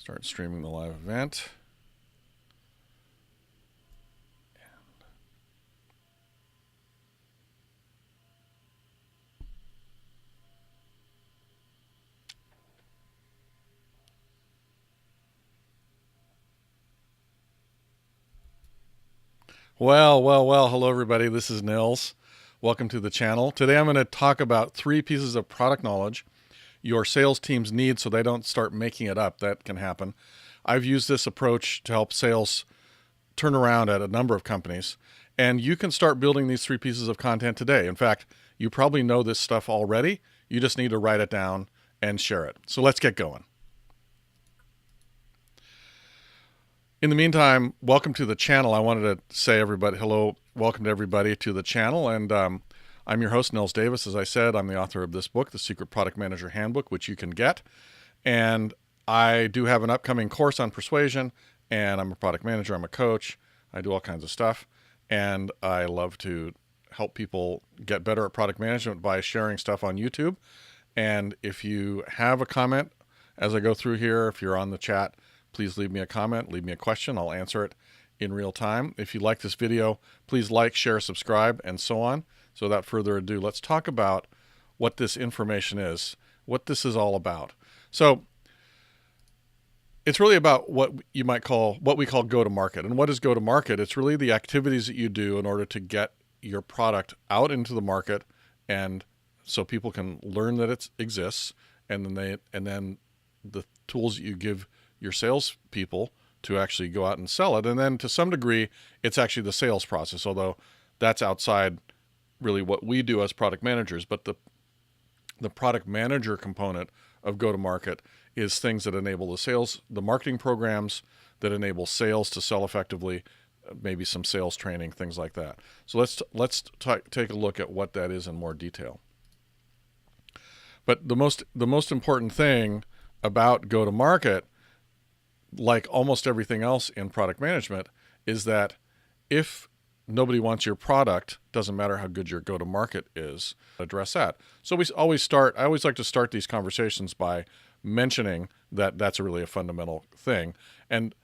Start streaming the live event. Well, hello everybody. This is Nils. Welcome to the channel. Today I'm going to talk about 3 pieces of product knowledge your sales teams need so they don't start making it up. That can happen. I've used this approach to help sales turn around at a number of companies, and you can start building these 3 pieces of content today. In fact, you probably know this stuff already. You just need to write it down and share it. So let's get going. In the meantime, welcome to the channel. I wanted to say everybody, hello, welcome to everybody to the channel. And I'm your host, Nils Davis. As I said, I'm the author of this book, The Secret Product Manager Handbook, which you can get. And I do have an upcoming course on persuasion, and I'm a product manager, I'm a coach, I do all kinds of stuff. And I love to help people get better at product management by sharing stuff on YouTube. And if you have a comment as I go through here, if you're on the chat, please leave me a comment, leave me a question. I'll answer it in real time. If you like this video, please like, share, subscribe, and so on. So without further ado, let's talk about what this information is, what this is all about. So it's really about what we call go-to-market. And what is go-to-market? It's really the activities that you do in order to get your product out into the market, and so people can learn that it exists, and then the tools that you give your salespeople to actually go out and sell it. And then to some degree, it's actually the sales process, although that's outside really what we do as product managers. But the product manager component of go-to-market is things that enable the marketing programs that enable sales to sell effectively, maybe some sales training, things like that. So let's take a look at what that is in more detail. But the most important thing about go-to-market, like almost everything else in product management, is that if nobody wants your product, doesn't matter how good your go-to-market is, address that. So I always like to start these conversations by mentioning that that's really a fundamental thing. And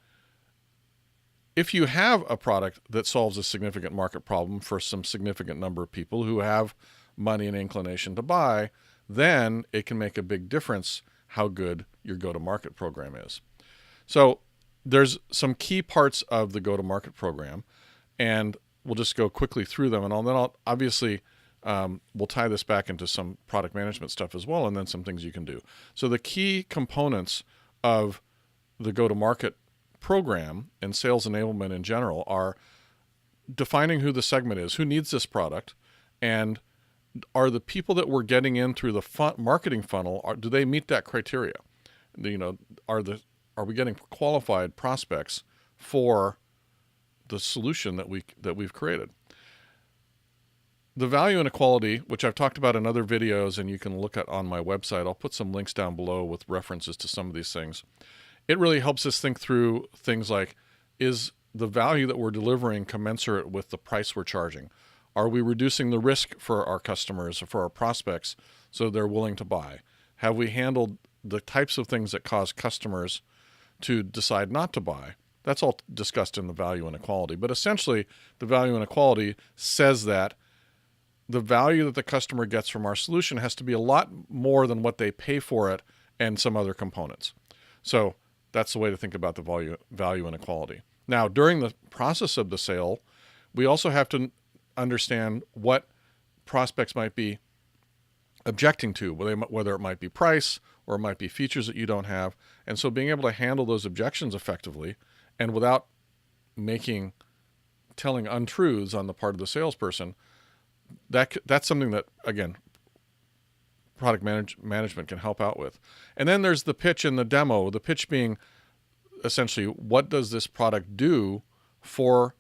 if you have a product that solves a significant market problem for some significant number of people who have money and inclination to buy, then it can make a big difference how good your go-to-market program is. So there's some key parts of the go-to-market program, and we'll just go quickly through them. And then obviously we'll tie this back into some product management stuff as well, and then some things you can do. So the key components of the go-to-market program and sales enablement in general are defining who the segment is, who needs this product, and are the people that we're getting in through the marketing funnel, do they meet that criteria? Are we getting qualified prospects for the solution that we've created? The value inequality, which I've talked about in other videos and you can look at on my website, I'll put some links down below with references to some of these things. It really helps us think through things like, is the value that we're delivering commensurate with the price we're charging? Are we reducing the risk for our customers or for our prospects so they're willing to buy? Have we handled the types of things that cause customers to decide not to buy? That's all discussed in the value inequality. But essentially, the value inequality says that the value that the customer gets from our solution has to be a lot more than what they pay for it and some other components. So that's the way to think about the value inequality. Now, during the process of the sale, we also have to understand what prospects might be objecting to, whether it might be price or it might be features that you don't have. And so being able to handle those objections effectively and without telling untruths on the part of the salesperson, that's something that, again, product management can help out with. And then there's the pitch and the demo, the pitch being essentially, what does this product do for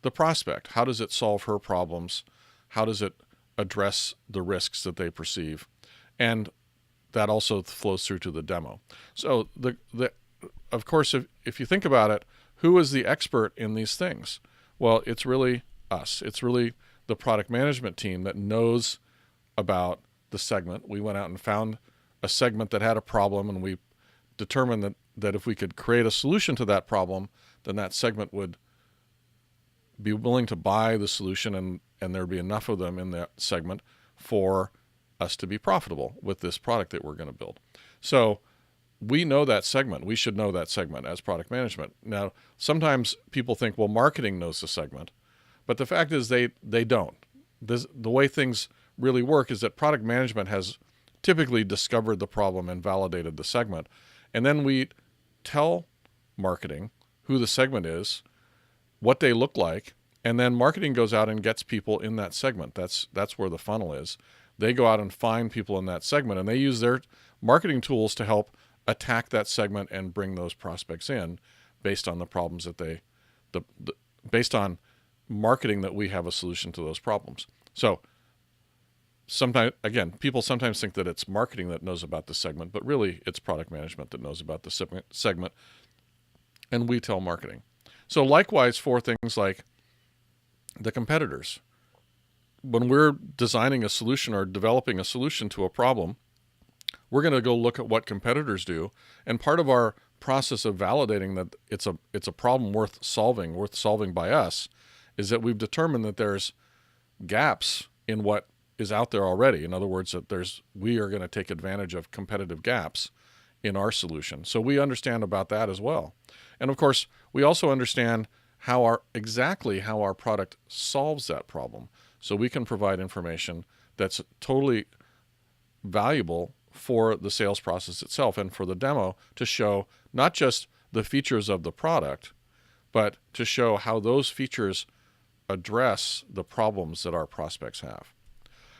the prospect? How does it solve her problems? How does it address the risks that they perceive? And that also flows through to the demo. So of course, if you think about it, who is the expert in these things? Well, it's really us. It's really the product management team that knows about the segment. We went out and found a segment that had a problem, and we determined that if we could create a solution to that problem, then that segment would be willing to buy the solution, and there'd be enough of them in that segment for us to be profitable with this product that we're going to build. So we know that segment. We should know that segment as product management. Now, sometimes people think, well, marketing knows the segment, but the fact is they don't. The way things really work is that product management has typically discovered the problem and validated the segment. And then we tell marketing who the segment is, what they look like, and then marketing goes out and gets people in that segment. That's where the funnel is. They go out and find people in that segment, and they use their marketing tools to help attack that segment and bring those prospects in based on the problems that based on marketing that we have a solution to those problems. So sometimes, again, people sometimes think that it's marketing that knows about the segment, but really it's product management that knows about the segment, and we tell marketing. So likewise for things like the competitors. When we're designing a solution or developing a solution to a problem, we're going to go look at what competitors do. And part of our process of validating that it's a problem worth solving by us, is that we've determined that there's gaps in what is out there already. In other words, that we are going to take advantage of competitive gaps in our solution. So we understand about that as well. And of course, we also understand exactly how our product solves that problem. So we can provide information that's totally valuable for the sales process itself and for the demo to show not just the features of the product, but to show how those features address the problems that our prospects have.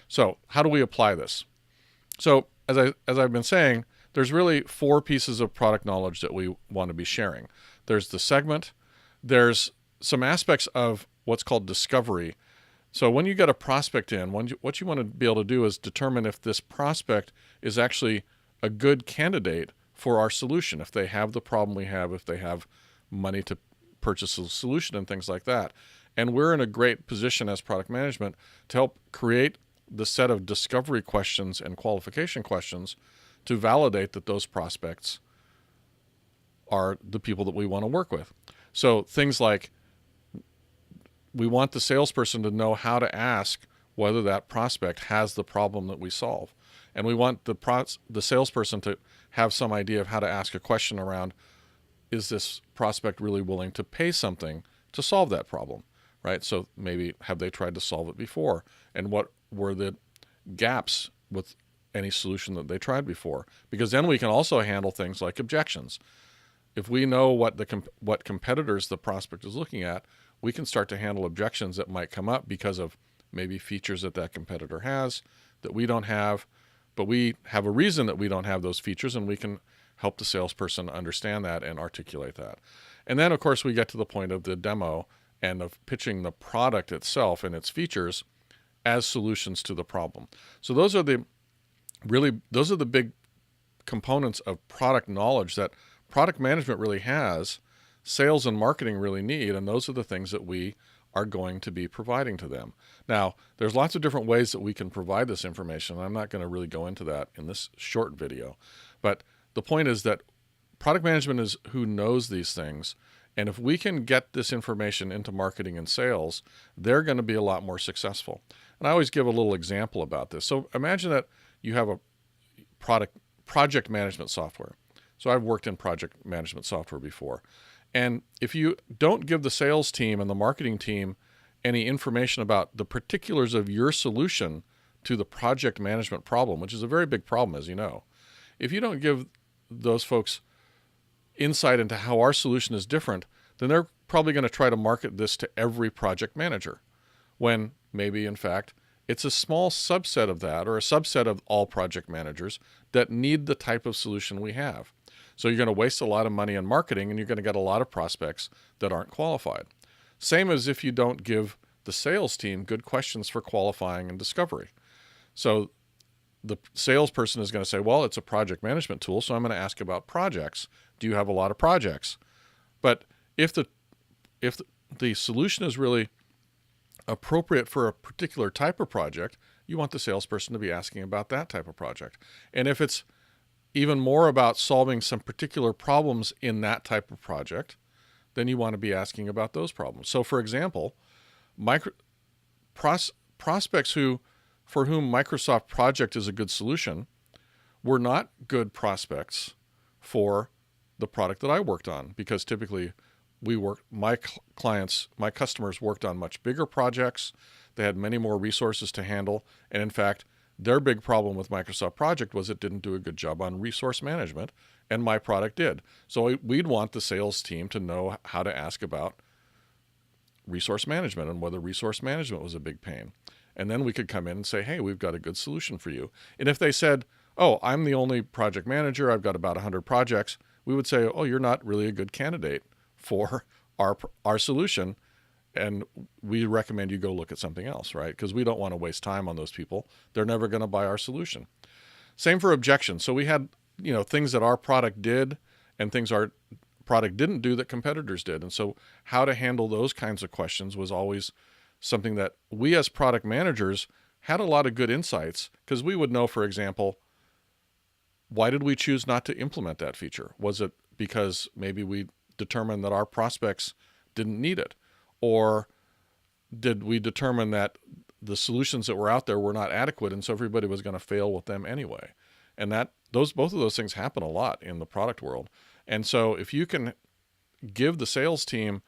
So how do we apply this? So as I've been saying, there's really 4 pieces of product knowledge that we want to be sharing. There's the segment. There's some aspects of what's called discovery. So when you get a prospect in, what you want to be able to do is determine if this prospect is actually a good candidate for our solution, if they have the problem we have, if they have money to purchase a solution and things like that. And we're in a great position as product management to help create the set of discovery questions and qualification questions to validate that those prospects are the people that we want to work with. So things like, we want the salesperson to know how to ask whether that prospect has the problem that we solve. And we want the salesperson to have some idea of how to ask a question around, is this prospect really willing to pay something to solve that problem, right? So maybe have they tried to solve it before? And what were the gaps with any solution that they tried before? Because then we can also handle things like objections. If we know what competitors the prospect is looking at, we can start to handle objections that might come up because of maybe features that competitor has that we don't have, but we have a reason that we don't have those features, and we can help the salesperson understand that and articulate that. And then, of course, we get to the point of the demo and of pitching the product itself and its features as solutions to the problem. So those are the big components of product knowledge that product management really has, sales and marketing really need, and those are the things that we are going to be providing to them. Now, there's lots of different ways that we can provide this information. I'm not going to really go into that in this short video, but the point is that product management is who knows these things, and if we can get this information into marketing and sales, they're going to be a lot more successful. And I always give a little example about this. So imagine that you have a project management software. So I've worked in project management software before. And if you don't give the sales team and the marketing team any information about the particulars of your solution to the project management problem, which is a very big problem, as you know, if you don't give those folks insight into how our solution is different, then they're probably going to try to market this to every project manager, when maybe, in fact, it's a small subset of that, or a subset of all project managers that need the type of solution we have. So you're going to waste a lot of money on marketing, and you're going to get a lot of prospects that aren't qualified. Same as if you don't give the sales team good questions for qualifying and discovery. So the salesperson is going to say, well, it's a project management tool, so I'm going to ask about projects. Do you have a lot of projects? But if the solution is really appropriate for a particular type of project, you want the salesperson to be asking about that type of project. And if it's even more about solving some particular problems in that type of project, then you want to be asking about those problems. So for example, prospects for whom Microsoft Project is a good solution were not good prospects for the product that I worked on, because typically my customers worked on much bigger projects. They had many more resources to handle. And in fact, their big problem with Microsoft Project was it didn't do a good job on resource management, and my product did. So we'd want the sales team to know how to ask about resource management and whether resource management was a big pain. And then we could come in and say, hey, we've got a good solution for you. And if they said, oh, I'm the only project manager, I've got about 100 projects, we would say, oh, you're not really a good candidate for our solution, and we recommend you go look at something else, right? Because we don't want to waste time on those people. They're never going to buy our solution. Same for objections. So we had, things that our product did and things our product didn't do that competitors did. And so how to handle those kinds of questions was always something that we as product managers had a lot of good insights, because we would know, for example, why did we choose not to implement that feature? Was it because maybe we determined that our prospects didn't need it? Or did we determine that the solutions that were out there were not adequate, and so everybody was going to fail with them anyway? And both of those things happen a lot in the product world. And so if you can give the sales team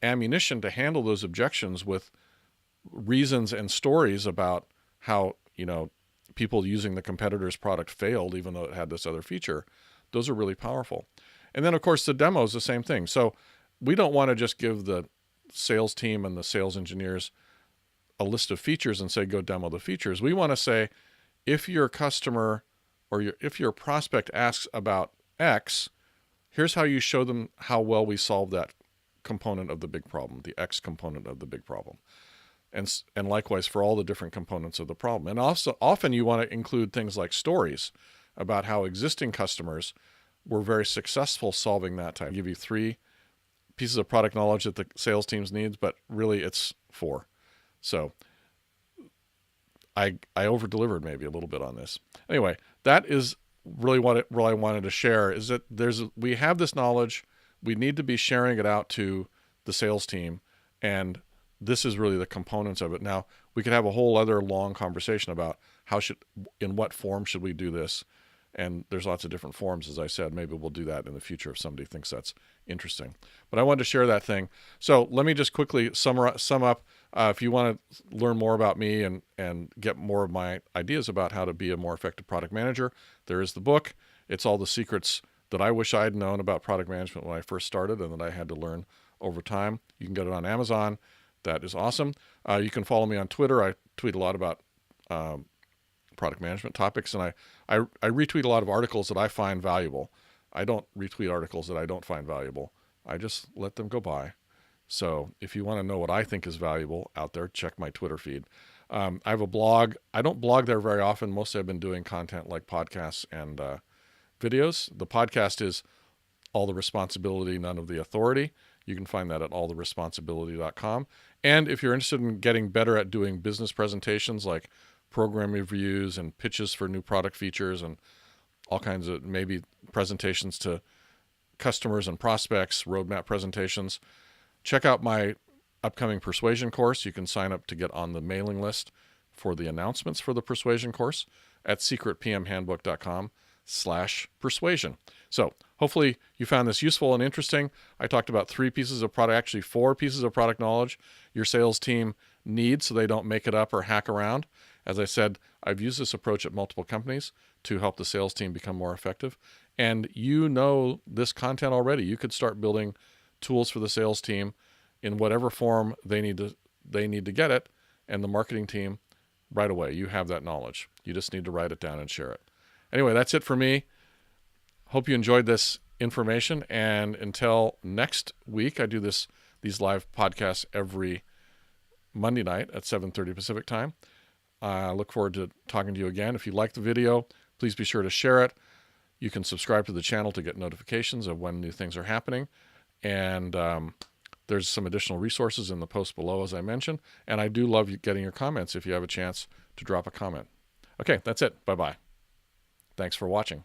ammunition to handle those objections with reasons and stories about how, people using the competitor's product failed even though it had this other feature, those are really powerful. And then, of course, the demo is the same thing. So we don't want to just give the sales team and the sales engineers a list of features and say, go demo the features. We want to say, if your customer or if your prospect asks about X, here's how you show them how well we solve that component of the big problem, the X component of the big problem. And likewise for all the different components of the problem. And also often you want to include things like stories about how existing customers were very successful solving that type. I'll give you 3 pieces of product knowledge that the sales teams needs, but really it's 4. So I over-delivered maybe a little bit on this. Anyway, that is really what I wanted to share, is that we have this knowledge, we need to be sharing it out to the sales team, and this is really the components of it. Now, we could have a whole other long conversation about in what form should we do this, and there's lots of different forms, as I said. Maybe we'll do that in the future if somebody thinks that's interesting. But I wanted to share that thing. So let me just quickly sum up. If you want to learn more about me and get more of my ideas about how to be a more effective product manager, there is the book. It's all the secrets that I wish I'd known about product management when I first started and that I had to learn over time. You can get it on Amazon. That is awesome. You can follow me on Twitter. I tweet a lot about product management topics, and I retweet a lot of articles that I find valuable. I don't retweet articles that I don't find valuable. I just let them go by. So if you want to know what I think is valuable out there, check my Twitter feed. I have a blog. I don't blog there very often. Mostly I've been doing content like podcasts and videos. The podcast is All the Responsibility, None of the Authority. You can find that at alltheresponsibility.com. And if you're interested in getting better at doing business presentations like program reviews and pitches for new product features and all kinds of maybe presentations to customers and prospects, roadmap presentations, check out my upcoming persuasion course. You can sign up to get on the mailing list for the announcements for the persuasion course at secretpmhandbook.com/persuasion. So hopefully you found this useful and interesting. I talked about 4 pieces of product knowledge your sales team needs so they don't make it up or hack around. As I said, I've used this approach at multiple companies to help the sales team become more effective. And you know this content already. You could start building tools for the sales team in whatever form they need to get it, and the marketing team right away. You have that knowledge. You just need to write it down and share it. Anyway, that's it for me. Hope you enjoyed this information, and until next week, I do these live podcasts every Monday night at 7:30 Pacific time. I look forward to talking to you again. If you like the video, please be sure to share it. You can subscribe to the channel to get notifications of when new things are happening. And there's some additional resources in the post below, as I mentioned. And I do love getting your comments if you have a chance to drop a comment. Okay, that's it. Bye-bye. Thanks for watching.